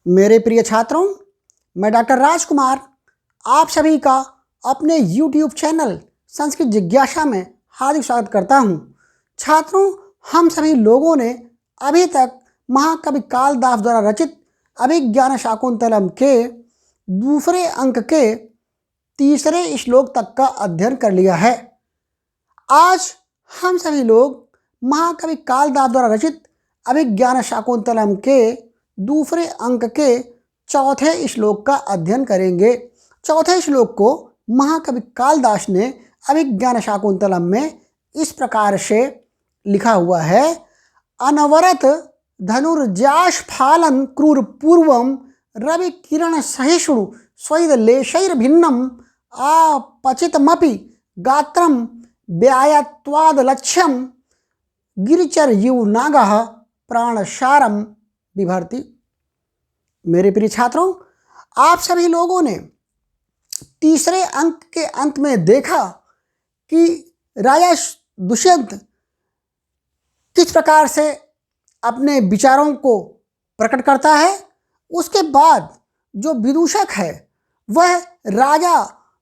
मेरे प्रिय छात्रों, मैं डॉक्टर राजकुमार आप सभी का अपने YouTube चैनल संस्कृत जिज्ञासा में हार्दिक स्वागत करता हूं। छात्रों, हम सभी लोगों ने अभी तक महाकवि कालिदास द्वारा रचित अभिज्ञान शाकुंतलम के दूसरे अंक के तीसरे श्लोक तक का अध्ययन कर लिया है। आज हम सभी लोग महाकवि कालिदास द्वारा रचित अभिज्ञान शाकुंतलम के दूसरे अंक के चौथे श्लोक का अध्ययन करेंगे। चौथे श्लोक को महाकवि कालिदास ने अभिज्ञान शाकुंतलम में इस प्रकार से लिखा हुआ है। अनवरत धनुर्जास्फालन क्रूर पूर्वम रवि किरण सहिष्णु स्वैद लेशैर भिन्नम आपचितमपि गात्रम व्यायत्वाद लक्ष्यम गिरिचर युवनागः प्राणसारम बिभर्ति। मेरे प्रिय छात्रों, आप सभी लोगों ने तीसरे अंक के अंत में देखा कि राजा दुष्यंत किस प्रकार से अपने विचारों को प्रकट करता है। उसके बाद जो विदूषक है वह राजा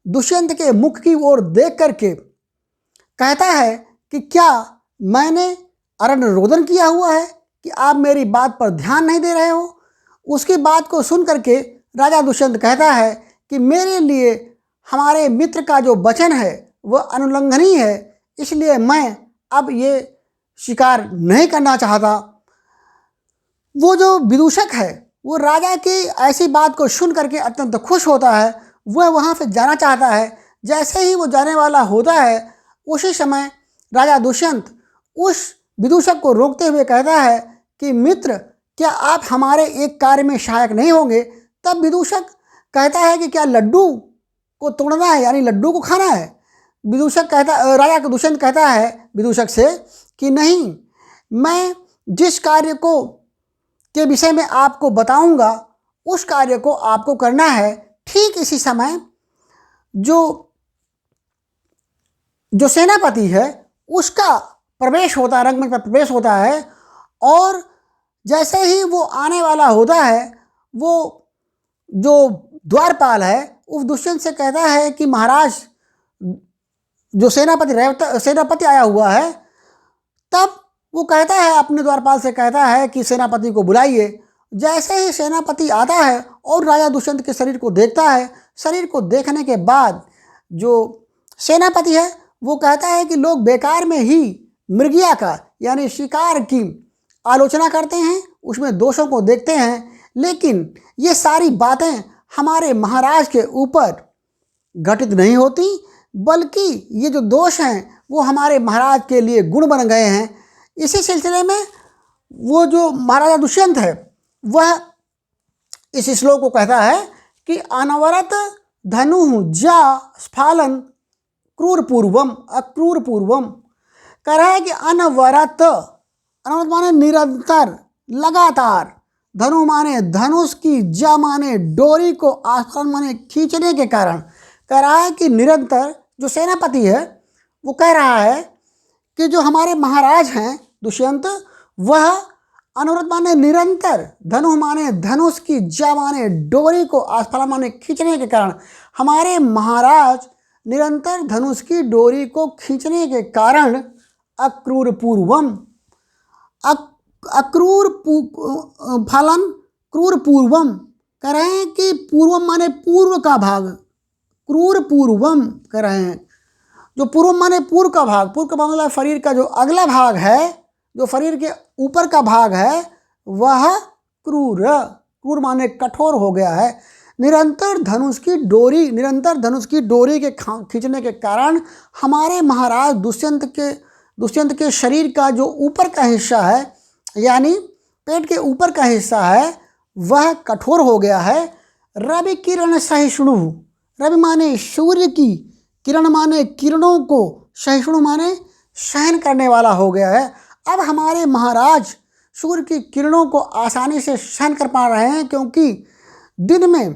दुष्यंत के मुख की ओर देख करके कहता है कि क्या मैंने अरण्य रोदन किया हुआ है कि आप मेरी बात पर ध्यान नहीं दे रहे हो। उसकी बात को सुन करके राजा दुष्यंत कहता है कि मेरे लिए हमारे मित्र का जो वचन है वह अनुल्लंघनीय है, इसलिए मैं अब ये शिकार नहीं करना चाहता। वो जो विदूषक है वो राजा की ऐसी बात को सुन करके अत्यंत खुश होता है। वह वहाँ से जाना चाहता है। जैसे ही वो जाने वाला होता है उसी समय राजा दुष्यंत उस विदूषक को रोकते हुए कहता है कि मित्र, क्या आप हमारे एक कार्य में सहायक नहीं होंगे। तब विदूषक कहता है कि क्या लड्डू को तोड़ना है, यानी लड्डू को खाना है। राजा दुष्यंत कहता है विदूषक से कि नहीं, मैं जिस कार्य को के विषय में आपको बताऊंगा उस कार्य को आपको करना है। ठीक इसी समय जो सेनापति है उसका प्रवेश होता है, रंगमंच पर प्रवेश होता है। और जैसे ही वो आने वाला होता है, वो जो द्वारपाल है उस दुष्यंत से कहता है कि महाराज, जो सेनापति आया हुआ है। तब वो कहता है, अपने द्वारपाल से कहता है कि सेनापति को बुलाइए। जैसे ही सेनापति आता है और राजा दुष्यंत के शरीर को देखता है, शरीर को देखने के बाद जो सेनापति है वो कहता है कि लोग बेकार में ही मृगिया का यानी शिकार की आलोचना करते हैं, उसमें दोषों को देखते हैं, लेकिन ये सारी बातें हमारे महाराज के ऊपर घटित नहीं होती, बल्कि ये जो दोष हैं वो हमारे महाराज के लिए गुण बन गए हैं। इसी सिलसिले में वो जो महाराजा दुष्यंत है वह इस श्लोक को कहता है कि अनवरत धनु जा स्फालन क्रूर पूर्वम अक्रूर पूर्वम। कह रहा है कि अनवरत माने निरंतर, लगातार, धनु माने धनुष की, जा माने डोरी को, आस्फालन माने खींचने के कारण। कह रहा है कि निरंतर जो सेनापति है वो कह रहा है कि जो हमारे महाराज हैं दुष्यंत, वह अनुव्रत माने निरंतर, धनु माने धनुष की, जा माने डोरी को, आस्फालन माने खींचने के कारण, हमारे महाराज निरंतर धनुष की डोरी को खींचने के कारण अक्रूर पूर्वम, अक्रूर फलन क्रूर पूर्वम। कह रहे हैं कि पूर्वम माने पूर्व का भाग, क्रूर पूर्वम कह रहे हैं। जो पूर्व माने पूर्व का भाग, पूर्व का भाग मतलब शरीर का जो अगला भाग है, जो शरीर के ऊपर का भाग है वह क्रूर माने कठोर हो गया है। निरंतर धनुष की डोरी के खींचने के कारण हमारे महाराज दुष्यंत के शरीर का जो ऊपर का हिस्सा है, यानी पेट के ऊपर का हिस्सा है, वह कठोर हो गया है। रवि किरण सहिष्णु, रवि माने सूर्य की, किरण माने किरणों को, सहिष्णु माने सहन करने वाला हो गया है। अब हमारे महाराज सूर्य की किरणों को आसानी से सहन कर पा रहे हैं, क्योंकि दिन में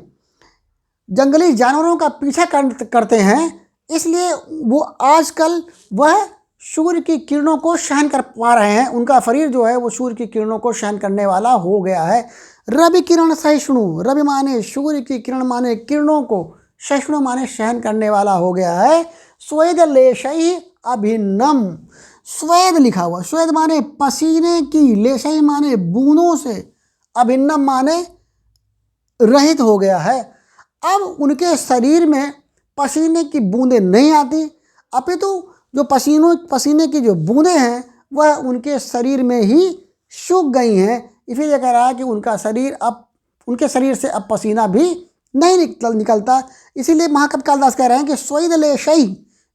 जंगली जानवरों का पीछा करते हैं, इसलिए वो आजकल वह सूर्य की किरणों को सहन कर पा रहे हैं। उनका शरीर जो है वो सूर्य की किरणों को सहन करने वाला हो गया है। रवि किरण सहिष्णु, रवि माने सूर्य की किरण माने किरणों को, सहिष्णु माने सहन करने वाला हो गया है। स्वेद लेशई अभिन्नम, स्वेद लिखा हुआ, स्वेद माने पसीने की, लेशई माने बूंदों से, अभिन्नम माने रहित हो गया है। अब उनके शरीर में पसीने की बूंदें नहीं आती, अपितु जो पसीने की जो बूंदें हैं वह उनके शरीर में ही सूख गई हैं। इसीलिए कह रहा है कि उनके शरीर से अब पसीना भी नहीं निकलता। इसीलिए महाकवि कालिदास कह रहे हैं कि स्वेद लेशई,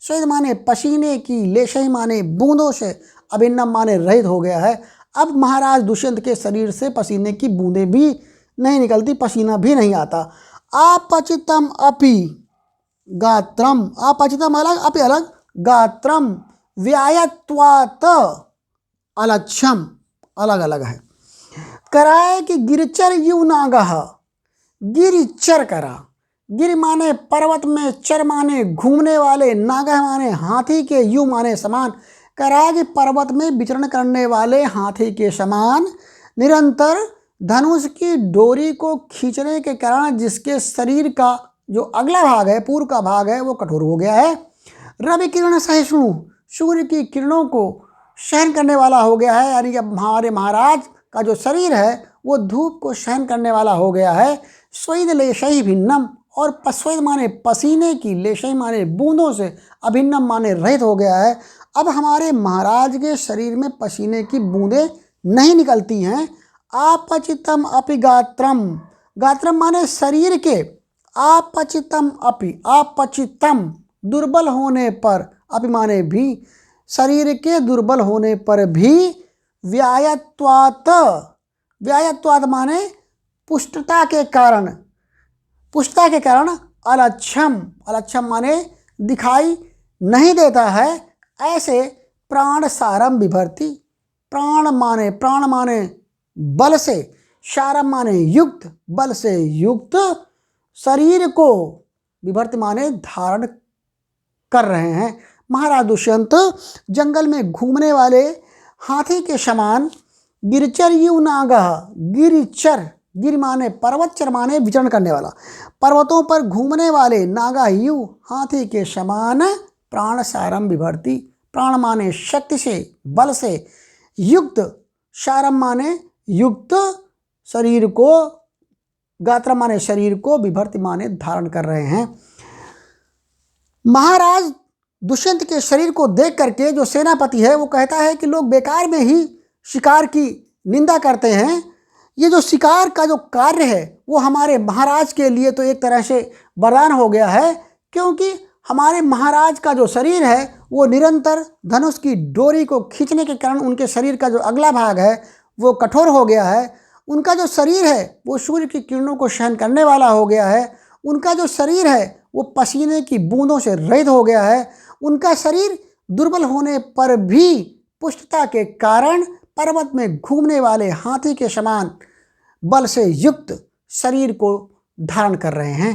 स्वेद माने पसीने की, लेशई माने बूंदों से, अभिन्नम माने रहित हो गया है। अब महाराज दुष्यंत के शरीर से पसीने की बूंदें भी नहीं निकलती, पसीना भी नहीं आता। अपचितम अपि गात्रम, अपचितम अलग, अपि अलग, गात्रम व्यायत्वात् अलक्षम, अलग अलग है। कराए कि गिरचर यु नागः, गिरिचर करा, गिर माने पर्वत में, चर माने घूमने वाले, नागह माने हाथी के, यु माने समान। करा कि पर्वत में विचरण करने वाले हाथी के समान, निरंतर धनुष की डोरी को खींचने के कारण जिसके शरीर का जो अगला भाग है, पूर्व का भाग है, वो कठोर हो गया है। रवि किरण सहिष्णु, सूर्य की किरणों को सहन करने वाला हो गया है, यानी कि हमारे महाराज का जो शरीर है वो धूप को सहन करने वाला हो गया है। स्वेद लेशई भिन्नम, और स्वेद माने पसीने की, लेशई माने बूंदों से, अभिन्नम माने रहित हो गया है। अब हमारे महाराज के शरीर में पसीने की बूंदें नहीं निकलती हैं। आपचितम अपि गात्रम, गात्रम माने शरीर के, आपचितम अपि, आपचितम दुर्बल होने पर, अपि माने भी, शरीर के दुर्बल होने पर भी, व्यायत्वात्, व्यायत्वात् माने पुष्टता के कारण, पुष्टता के कारण, अलक्षम, अलक्षम माने दिखाई नहीं देता है। ऐसे प्राण सारम विभर्ति, प्राण माने बल से, सारम माने युक्त, बल से युक्त शरीर को, विभर्ति माने धारण कर रहे हैं। महाराज दुष्यंत जंगल में घूमने वाले हाथी के समान, गिरचर यु नागः, गिरिचर, गिर माने पर्वत, चर माने विचरण करने वाला, पर्वतों पर घूमने वाले, नागा यु हाथी के समान, प्राण सारम विभर्ति, प्राण माने शक्ति से, बल से युक्त, सारम माने युक्त शरीर को, गात्र माने शरीर को, विभर्ति माने धारण कर रहे हैं। महाराज दुष्यंत के शरीर को देख करके जो सेनापति है वो कहता है कि लोग बेकार में ही शिकार की निंदा करते हैं। ये जो शिकार का जो कार्य है वो हमारे महाराज के लिए तो एक तरह से वरदान हो गया है, क्योंकि हमारे महाराज का जो शरीर है वो निरंतर धनुष की डोरी को खींचने के कारण उनके शरीर का जो अगला भाग है वो कठोर हो गया है। उनका जो शरीर है वो सूर्य की किरणों को सहन करने वाला हो गया है। उनका जो शरीर है वो पसीने की बूंदों से रहित हो गया है। उनका शरीर दुर्बल होने पर भी पुष्टता के कारण पर्वत में घूमने वाले हाथी के समान बल से युक्त शरीर को धारण कर रहे हैं।